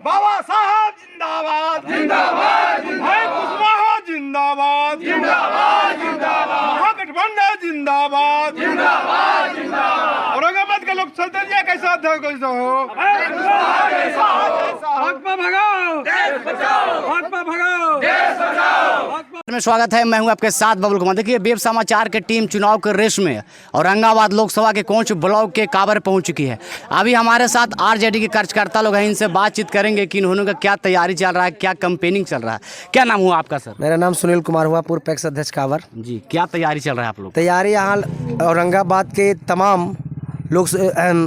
बाबा साहब जिंदाबाद जिंदाबाद भाई कुशवाहा जिंदाबाद जिंदाबाद जिंदाबाद महागठबंधन जिंदाबाद जिंदाबाद जिंदाबाद। औरंगाबाद का लोग चलते जाए कैसा था कैसा हो भाजपा भगाओ देश बचाओ भाजपा भगाओ देश बचाओ। में स्वागत है, मैं हूं आपके साथ बबुल कुमार। देखिए वेब समाचार की टीम चुनाव के रेस में औरंगाबाद लोकसभा के कोंच ब्लॉक के काबर पहुंच चुकी है। अभी हमारे साथ आरजेडी के कार्यकर्ता लोग हैं, इनसे बातचीत करेंगे कि इन्होंने का क्या तैयारी चल रहा है, क्या कैंपेनिंग चल रहा है। क्या नाम हुआ आपका सर? मेरा नाम सुनील कुमार हुआ, पूर्व पैक्स अध्यक्ष कावर जी। क्या तैयारी चल रहा है आप लोग? तैयारी यहाँ औरंगाबाद के तमाम लोग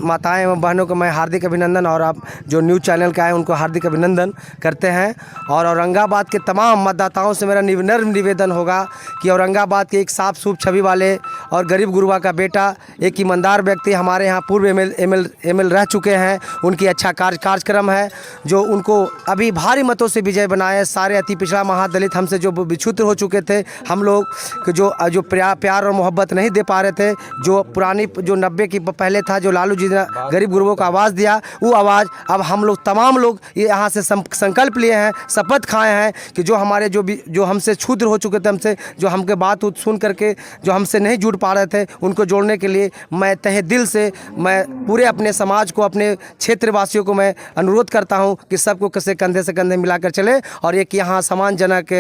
माताएं एवं बहनों को मैं हार्दिक अभिनंदन और आप जो न्यूज़ चैनल के आए उनको हार्दिक अभिनंदन करते हैं। और औरंगाबाद के तमाम मतदाताओं से मेरा नर्म निवेदन होगा कि औरंगाबाद के एक साफ सूफ छवि वाले और गरीब गुरबा का बेटा, एक ईमानदार व्यक्ति हमारे यहाँ पूर्व एमएल रह चुके हैं, उनकी अच्छा कार्यक्रम है जो उनको अभी भारी मतों से विजय बनाए। सारे अति पिछड़ा महादलित हमसे जो विछुत्र हो चुके थे, हम लोग जो प्यार और मोहब्बत नहीं दे पा रहे थे, जो पुरानी जो 90 की पहले था जो लालू जी ने गरीब गुरबों को आवाज़ दिया, वो आवाज़ अब हम लोग तमाम लोग ये यहाँ से संकल्प लिए हैं, शपथ खाए हैं कि जो हमारे जो हमसे क्षुद्र हो चुके थे, हमसे जो हमके बात सुन करके जो हमसे नहीं जुड़ पा रहे थे, उनको जोड़ने के लिए मैं तहे दिल से मैं पूरे अपने समाज को, अपने क्षेत्रवासियों को मैं अनुरोध करता हूँ कि सबको कैसे कंधे से कंधे मिलाकर चले और एक यहाँ सम्मानजनक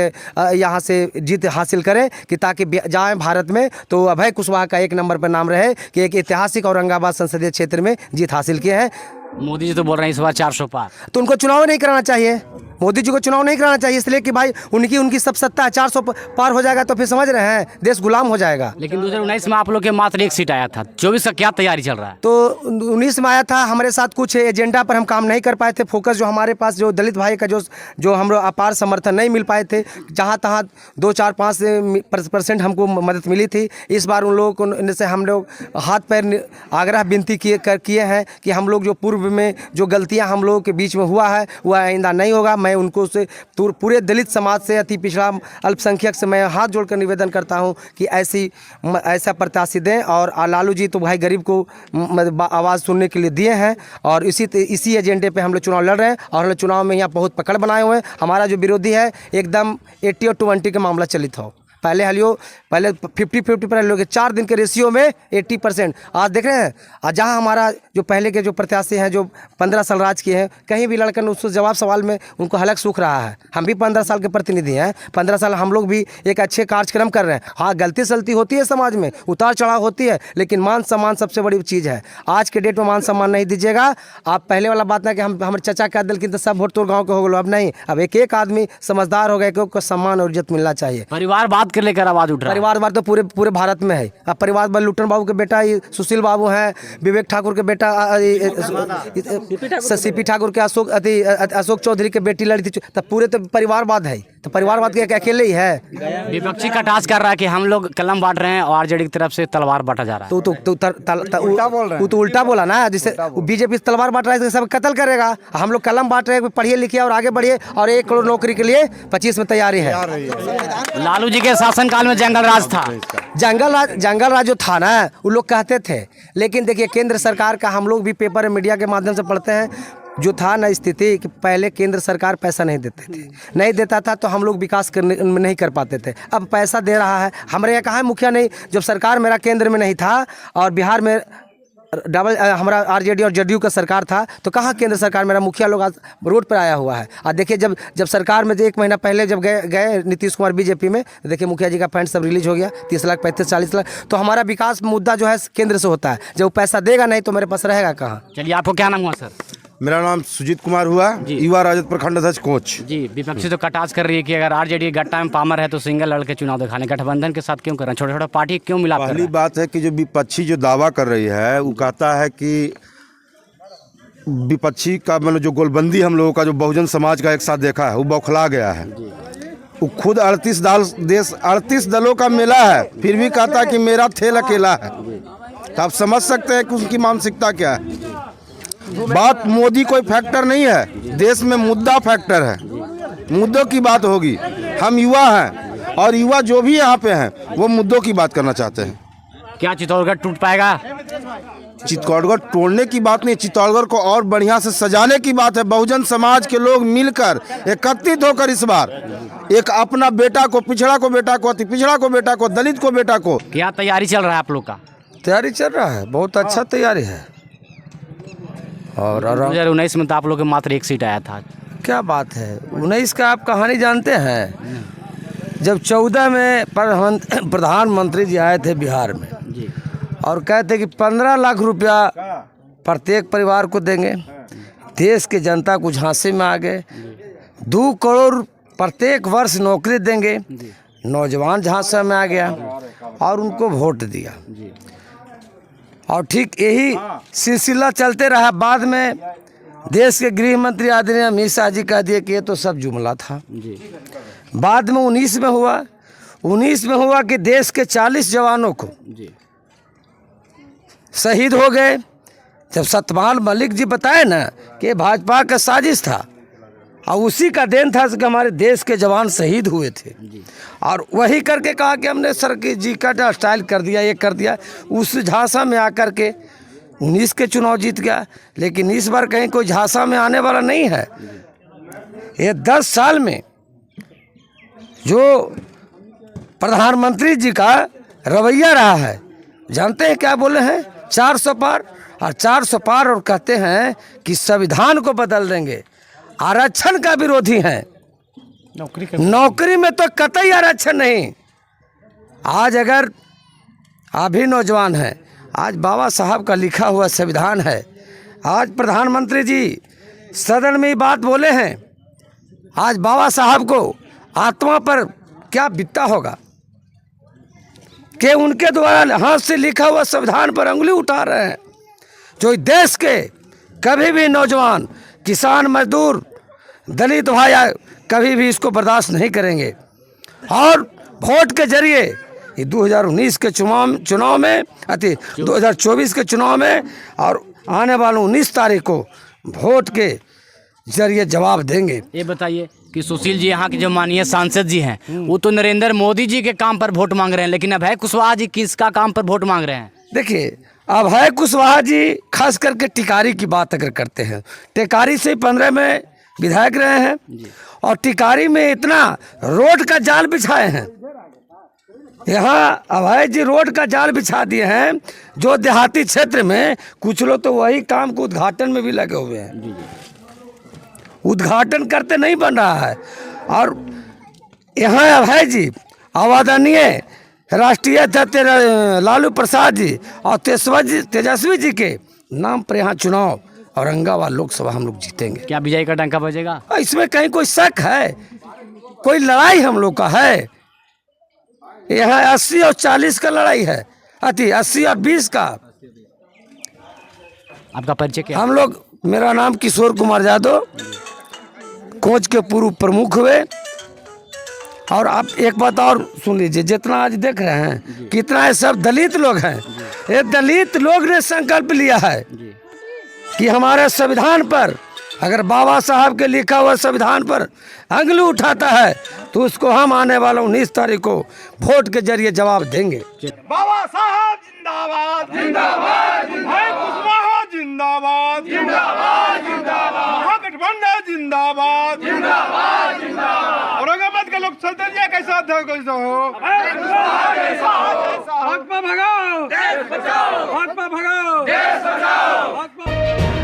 यहाँ से जीत हासिल करें कि ताकि जाएँ भारत में तो अभय कुशवाहा का एक नंबर पर नाम रहे कि एक ऐतिहासिक औरंगाबाद संसदीय क्षेत्र में जीत हासिल किए हैं। मोदी जी तो बोल रहे हैं इस बार 400 पार, तो उनको चुनाव नहीं कराना चाहिए। मोदी जी को चुनाव नहीं कराना चाहिए इसलिए कि भाई उनकी सब सत्ता है। 400 पार हो जाएगा तो फिर समझ रहे हैं देश गुलाम हो जाएगा। लेकिन 2019 में आप लोग के मात्र एक सीट आया था। 24 का क्या तैयारी चल रहा है? तो 19 में आया था, हमारे साथ कुछ एजेंडा पर हम काम नहीं कर पाए थे। फोकस जो हमारे पास जो दलित भाई का जो हम लोग अपार समर्थन नहीं मिल पाए थे, जहाँ तहाँ 2-4-5% हमको मदद मिली थी। इस बार उन लोगों से हम लोग हाथ पैर आग्रह विनती किए हैं कि हम लोग जो पूर्व में जो गलतियां हम लोगों के बीच में हुआ है वह आइंदा नहीं होगा। मैं उनको से पूरे दलित समाज से, अति पिछड़ा अल्पसंख्यक से मैं हाथ जोड़कर निवेदन करता हूं कि ऐसा प्रत्याशी दें। और लालू जी तो भाई गरीब को आवाज़ सुनने के लिए दिए हैं और इसी एजेंडे पे हम लोग चुनाव लड़ रहे हैं और हम लोग चुनाव में यहाँ बहुत पकड़ बनाए हुए हैं। हमारा जो विरोधी है एकदम 80 और 20 का मामला चलित हो। पहले 50-50 पर लोग 4 दिन के रेशियो में 80%। आज देख रहे हैं, आज जहाँ हमारा जो पहले के जो प्रत्याशी हैं जो 15 साल राज किए हैं, कहीं भी लड़कर उसको जवाब सवाल में उनको हलक सूख रहा है। हम भी 15 साल के प्रतिनिधि हैं, 15 साल हम लोग भी एक अच्छे कार्यक्रम कर रहे हैं। हाँ, गलती सलती होती है, समाज में उतार चढ़ाव होती है, लेकिन मान सम्मान सबसे बड़ी चीज़ है। आज के डेट में मान सम्मान नहीं दीजिएगा। आप पहले वाला बात ना कि हमारे चचा कह दिल कि तो सब वोट तो गाँव के हो गए, अब नहीं। अब एक आदमी समझदार हो गए कि उसको सम्मान और इज्जत मिलना चाहिए। परिवार बात के लेकर आवाज उठ रहा है। परिवार तो पूरे भारत में है। अब परिवार पर लुटन बाबू के बेटा सुशील बाबू हैं, विवेक ठाकुर के बेटा सीपी ठाकुर के अशोक चौधरी के बेटी लड़ी थी। तब पूरे तो परिवारवाद है। तो परिवारवाद के अकेले ही है। विपक्षी कटास कर रहा है कि हम लोग कलम बांट रहे हैं और आरजेडी की तरफ से तलवार बांटा जा रहा है। तो उल्टा बोला ना, जिससे बीजेपी तलवार बांट रहा है, सब कत्ल करेगा। हम लोग कलम बांट रहे हैं, पढ़िए लिखिए और आगे बढ़िए और 1 करोड़ नौकरी के लिए 25 में तैयारी है। लालू जी के शासनकाल में जंगल राज था। जंगल राज जो था ना, वो लोग कहते थे, लेकिन देखिए केंद्र सरकार का हम लोग भी पेपर मीडिया के माध्यम से पढ़ते हैं, जो था ना स्थिति कि पहले केंद्र सरकार पैसा नहीं नहीं देता था तो हम लोग विकास नहीं कर पाते थे। अब पैसा दे रहा है। हमारे यहाँ कहाँ मुखिया नहीं, जब सरकार मेरा केंद्र में नहीं था और बिहार में हमारा आरजेडी और जेडीयू का सरकार था, तो कहाँ केंद्र सरकार मेरा मुखिया लोग आज रोड पर आया हुआ है। और देखिए जब सरकार में 1 महीना पहले जब गए नीतीश कुमार बीजेपी में, देखिए मुखिया जी का फंड सब रिलीज हो गया, 30 लाख 35-40 लाख। तो हमारा विकास मुद्दा जो है केंद्र से होता है, जब वो पैसा देगा नहीं तो मेरे पास रहेगा कहाँ। चलिए, आपको क्या नाम हुआ सर? मेरा नाम सुजीत कुमार हुआ, युवा राजद प्रखंड अध्यक्ष कोच। जी। विपक्षी तो कटास कर रही है कि अगर आरजेडी गट्टा में पामर है तो सिंगल लड़के चुनाव दिखाने, गठबंधन के साथ क्यों कर रहे हैं? छोटा पार्टी क्यों मिला? पहली बात है कि जो विपक्षी जो दावा कर रही है वो कहता है कि विपक्षी का मतलब जो गोलबंदी हम लोगों का जो बहुजन समाज का एक साथ देखा है वो बौखला गया है। वो खुद 38 दलों का मेला है, फिर भी कहता है कि मेरा थेल अकेला है। तो आप समझ सकते हैं कि उसकी मानसिकता क्या है। बात मोदी कोई फैक्टर नहीं है, देश में मुद्दा फैक्टर है। मुद्दों की बात होगी। हम युवा हैं और युवा जो भी यहाँ पे हैं वो मुद्दों की बात करना चाहते हैं। क्या चित्तौड़गढ़ टूट पाएगा? चित्तौड़गढ़ तोड़ने की बात नहीं, चित्तौड़गढ़ को और बढ़िया से सजाने की बात है। बहुजन समाज के लोग मिलकर एकत्रित होकर इस बार एक अपना बेटा को, पिछड़ा को बेटा को, अति पिछड़ा को बेटा को, दलित को बेटा को। क्या तैयारी चल रहा है आप लोग का? तैयारी चल रहा है, बहुत अच्छा तैयारी है। और 2019 में तो आप लोग के मात्र 1 सीट आया था। क्या बात है, 19 का आप कहानी जानते हैं? जब 14 में प्रधानमंत्री जी आए थे बिहार में और कहते कि 15 लाख रुपया प्रत्येक परिवार को देंगे, देश की जनता को झांसे में आ गए। 2 करोड़ प्रत्येक वर्ष नौकरी देंगे, नौजवान झांसे में आ गया और उनको वोट दिया। और ठीक यही सिलसिला चलते रहा। बाद में देश के गृह मंत्री आदरणीय अमित शाह जी कह दिए कि ये तो सब जुमला था। बाद में 19 में हुआ कि देश के 40 जवानों को शहीद हो गए। जब सतपाल मलिक जी बताए ना कि भाजपा का साजिश था और उसी का देन था कि हमारे देश के जवान शहीद हुए थे। और वही करके कहा कि हमने सर की जी का स्टाइल कर दिया, ये कर दिया। उस झांसा में आकर के 19 के चुनाव जीत गया। लेकिन इस बार कहीं कोई झांसा में आने वाला नहीं है। ये 10 साल में जो प्रधानमंत्री जी का रवैया रहा है, जानते हैं क्या बोले हैं? 400 पार और 400 पार, और कहते हैं कि संविधान को बदल देंगे। आरक्षण का विरोधी हैं। नौकरी में तो कतई आरक्षण नहीं। आज अगर आप भी नौजवान हैं, आज बाबा साहब का लिखा हुआ संविधान है। आज प्रधानमंत्री जी सदन में बात बोले हैं। आज बाबा साहब को आत्मा पर क्या बीतता होगा कि उनके द्वारा हाथ से लिखा हुआ संविधान पर उंगली उठा रहे हैं। जो देश के कभी भी नौजवान, किसान, मजदूर, दलित भाई कभी भी इसको बर्दाश्त नहीं करेंगे। और वोट के जरिए 2019 के चुनाव में 2024 के चुनाव में और आने वाले 19 तारीख को वोट के जरिए जवाब देंगे। ये बताइए कि सुशील जी यहाँ के जो माननीय सांसद जी हैं, वो तो नरेंद्र मोदी जी के काम पर वोट मांग रहे हैं, लेकिन अभय कुशवाहा जी किसका काम पर वोट मांग रहे हैं? देखिए, अभय कुशवाहा जी खास करके टिकारी की बात अगर करते हैं, टिकारी से 15 में विधायक रहे हैं और टिकारी में इतना रोड का जाल बिछाए हैं। यहाँ अभय जी रोड का जाल बिछा दिए हैं। जो देहाती क्षेत्र में कुछ लोग तो वही काम को उद्घाटन में भी लगे हुए हैं। उद्घाटन करते नहीं बन रहा है। और यहाँ अभय जी आदरणीय राष्ट्रीय अध्यक्ष लालू प्रसाद जी और तेजस्वी जी के नाम पर यहाँ चुनाव औरंगाबाद लोकसभा हम लोग जीतेंगे। क्या विजय का डंका बजेगा? इसमें कहीं कोई शक है? कोई लड़ाई हम लोग का है? यहाँ 80 और 40 का लड़ाई है, 80 और 20 का। आपका परिचय क्या? हम लोग, मेरा नाम किशोर कुमार यादव, कोच के पूर्व प्रमुख हुए। और आप एक बात और सुन लीजिए, जितना आज देख रहे हैं कितना ये सब दलित लोग हैं। ये दलित लोग ने संकल्प लिया है कि हमारे संविधान पर अगर बाबा साहब के लिखा हुआ संविधान पर अंगुली उठाता है तो उसको हम आने वाला 19 तारीख को वोट के जरिए जवाब देंगे। बाबा साहब जिंदाबाद, जिंदाबाद, भाई कुशवाहा जिंदाबाद, जिंदाबाद, जिंदाबाद, महागठबंधन जिंदाबाद, जिंदाबाद, जिंदाबाद। औरंगाबाद के लोग सदस्य कैसा हो? भाजपा भगाओ, देश बचाओ, भाजपा भगाओ, देश बचाओ।